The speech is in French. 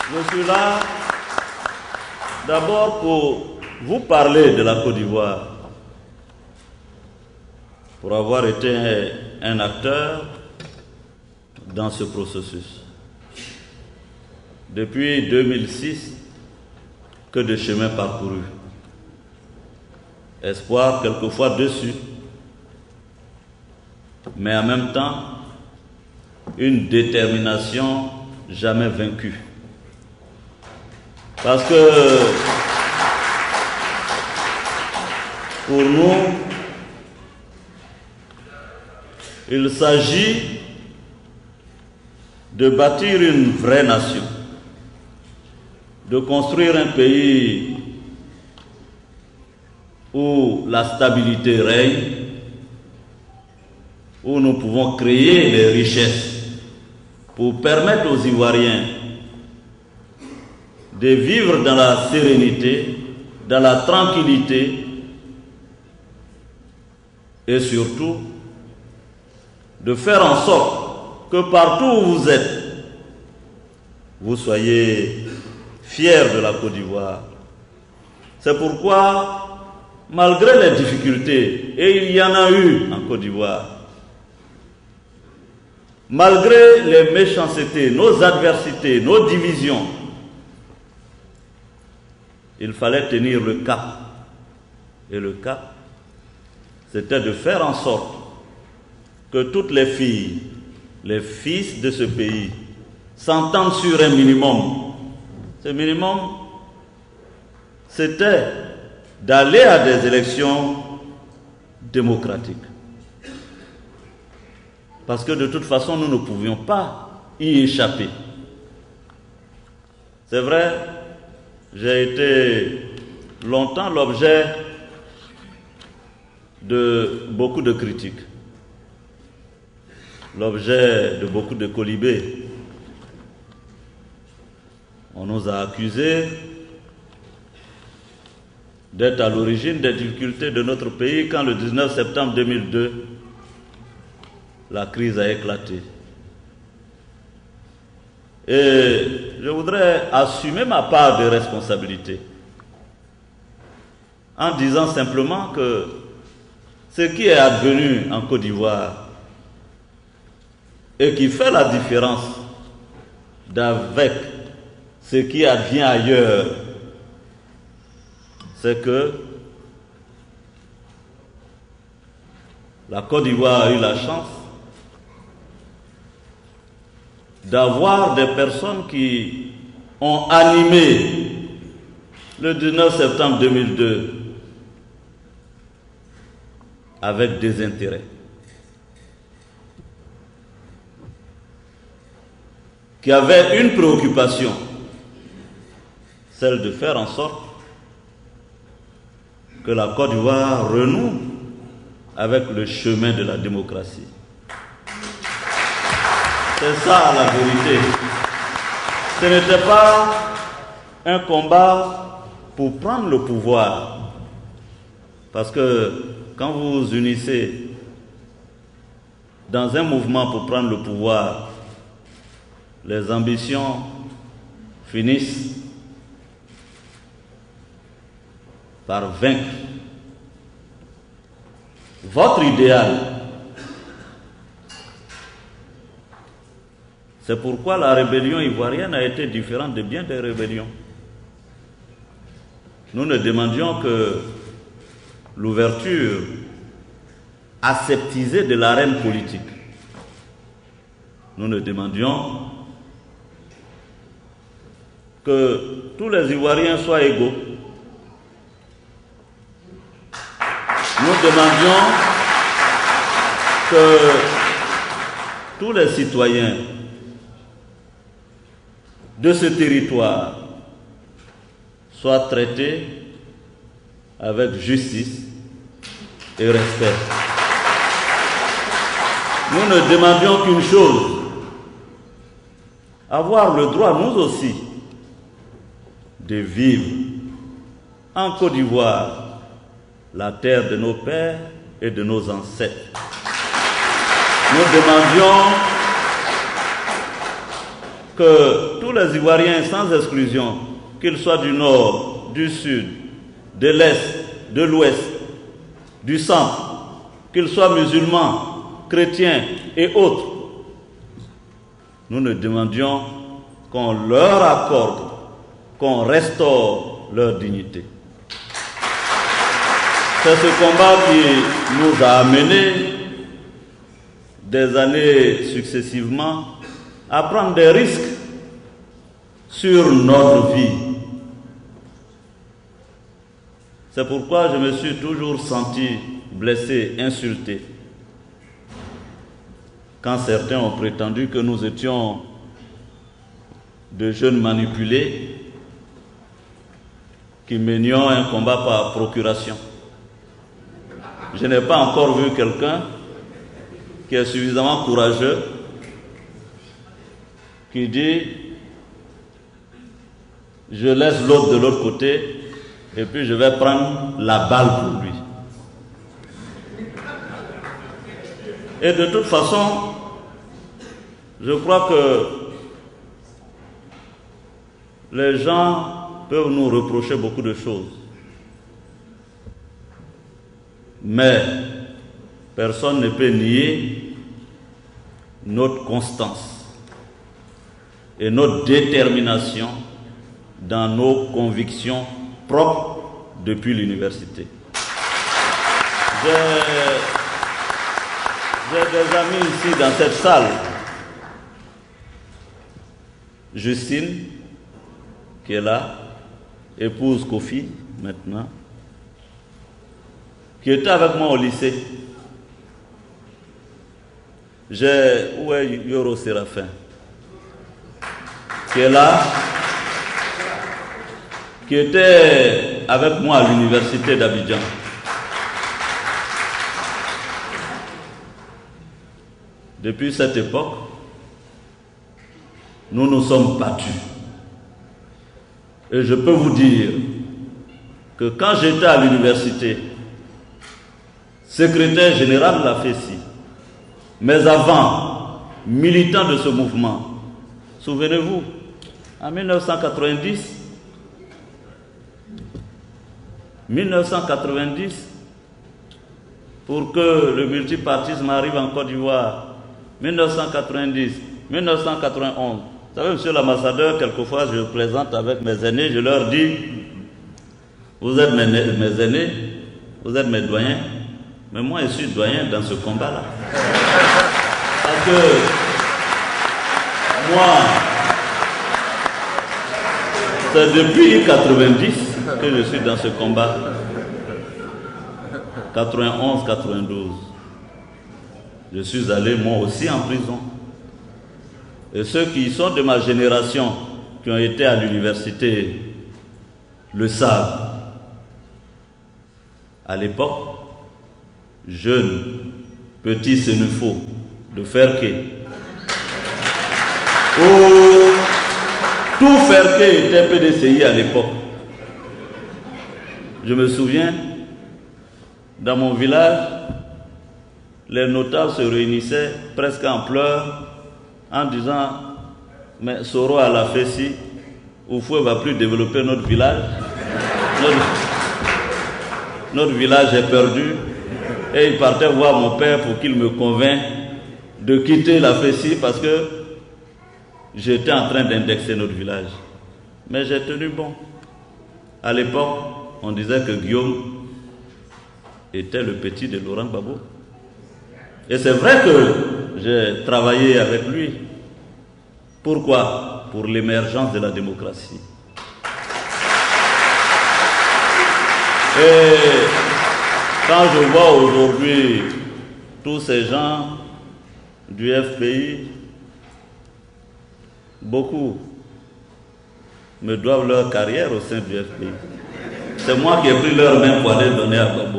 Je suis là d'abord pour vous parler de la Côte d'Ivoire, pour avoir été un acteur dans ce processus. Depuis 2006, que de chemin parcouru. Espoir quelquefois déçu, mais en même temps, une détermination jamais vaincue. Parce que pour nous, il s'agit de bâtir une vraie nation, de construire un pays où la stabilité règne, où nous pouvons créer les richesses pour permettre aux Ivoiriens de vivre dans la sérénité, dans la tranquillité et surtout de faire en sorte que partout où vous êtes, vous soyez fiers de la Côte d'Ivoire. C'est pourquoi, malgré les difficultés, et il y en a eu en Côte d'Ivoire, malgré les méchancetés, nos adversités, nos divisions, il fallait tenir le cap. Et le cap, c'était de faire en sorte que toutes les filles, les fils de ce pays s'entendent sur un minimum. Ce minimum, c'était d'aller à des élections démocratiques. Parce que de toute façon, nous ne pouvions pas y échapper. C'est vrai, j'ai été longtemps l'objet de beaucoup de critiques, l'objet de beaucoup de colibés. On nous a accusés d'être à l'origine des difficultés de notre pays quand le 19 septembre 2002, la crise a éclaté. Et je voudrais assumer ma part de responsabilité en disant simplement que ce qui est advenu en Côte d'Ivoire et qui fait la différence d'avec ce qui advient ailleurs, c'est que la Côte d'Ivoire a eu la chance d'avoir des personnes qui ont animé le 19 septembre 2002 avec des intérêts, qui avaient une préoccupation, celle de faire en sorte que la Côte d'Ivoire renoue avec le chemin de la démocratie. C'est ça la vérité. Ce n'était pas un combat pour prendre le pouvoir. Parce que quand vous vous unissez dans un mouvement pour prendre le pouvoir, les ambitions finissent par vaincre. Votre idéal, c'est pourquoi la rébellion ivoirienne a été différente de bien des rébellions. Nous ne demandions que l'ouverture aseptisée de l'arène politique. Nous ne demandions que tous les Ivoiriens soient égaux. Nous demandions que tous les citoyens de ce territoire soient traités avec justice et respect. Nous ne demandions qu'une chose, avoir le droit, nous aussi, de vivre en Côte d'Ivoire, la terre de nos pères et de nos ancêtres. Nous demandions que tous les Ivoiriens, sans exclusion, qu'ils soient du nord, du sud, de l'est, de l'ouest, du centre, qu'ils soient musulmans, chrétiens et autres, nous ne demandions qu'on leur accorde, qu'on restaure leur dignité. C'est ce combat qui nous a amenés des années successivement à prendre des risques sur notre vie. C'est pourquoi je me suis toujours senti blessé, insulté, quand certains ont prétendu que nous étions de jeunes manipulés qui menions un combat par procuration. Je n'ai pas encore vu quelqu'un qui est suffisamment courageux, qui dit « je laisse l'autre de l'autre côté et puis je vais prendre la balle pour lui ». Et de toute façon, je crois que les gens peuvent nous reprocher beaucoup de choses. Mais personne ne peut nier notre constance et notre détermination dans nos convictions propres depuis l'université. J'ai des amis ici dans cette salle. Justine, qui est là, épouse Kofi maintenant, qui était avec moi au lycée. Où est Yoro Séraphin? Qui est là, qui était avec moi à l'université d'Abidjan. Depuis cette époque, nous nous sommes battus. Et je peux vous dire que quand j'étais à l'université, secrétaire général de la FESI, mais avant, militant de ce mouvement, souvenez-vous, en 1990, pour que le multipartisme arrive en Côte d'Ivoire, 1990, 1991. Vous savez, monsieur l'ambassadeur, quelquefois je plaisante avec mes aînés, je leur dis, vous êtes mes aînés, vous êtes mes doyens, mais moi je suis doyen dans ce combat-là. Parce que moi, c'est depuis 90 que je suis dans ce combat. 91, 92. Je suis allé moi aussi en prison. Et ceux qui sont de ma génération, qui ont été à l'université, le savent. À l'époque, jeune, petit Sénéfaux de Ferké, où tout Ferké était PDCI à l'époque. Je me souviens, dans mon village, les notables se réunissaient presque en pleurs en disant « Mais Soro a la FESI, Oufoué ne va plus développer notre village. Notre village est perdu. » Et il partait voir mon père pour qu'il me convainc de quitter la FESI parce que j'étais en train d'indexer notre village. Mais j'ai tenu bon. À l'époque, on disait que Guillaume était le petit de Laurent Gbagbo. Et c'est vrai que j'ai travaillé avec lui. Pourquoi? Pour l'émergence de la démocratie. Et quand je vois aujourd'hui tous ces gens du FPI, beaucoup me doivent leur carrière au sein du FPI. C'est moi qui ai pris leur main pour aller donner à Gbagbo.